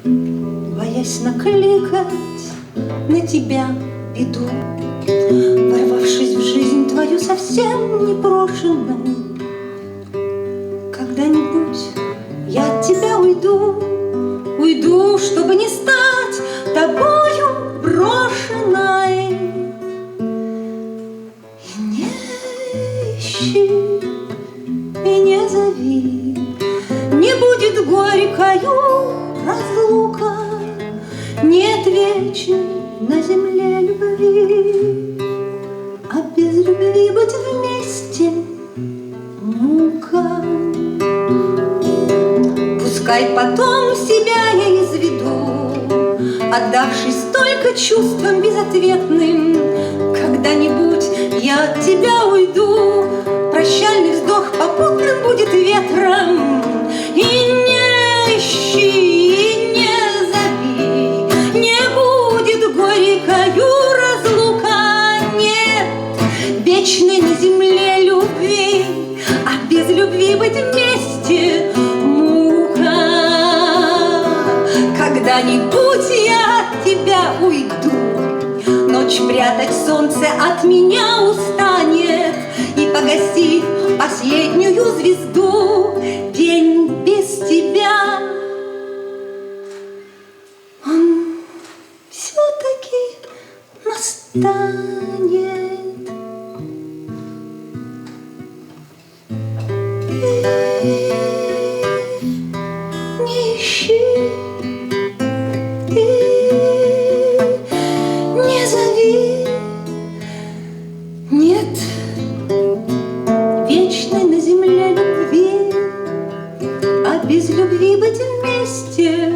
боясь накликать на тебя беду, ворвавшись в жизнь твою совсем непрошенную. Когда-нибудь я от тебя уйду, чтобы не стать тобою брошенной. И не ищи, и не зови, не будет горькою разлука, нет вечной на земле любви, а без любви быть вместе мука. Пускай потом себя я изведу, отдавшись только чувствам безответным. Когда-нибудь я от тебя уйду, прощальный вздох попутным будет ветром. И не ищи, и не зови, не будет горькою разлука, нет вечной на земле любви, а без любви быть вместе мука. Когда-нибудь я от тебя уйду, ночь прятать солнце от меня устанет, и погасив последнюю звезду, день без тебя он все-таки настанет. Не ищи, не зови, нет вечной на земле любви, а без любви быть вместе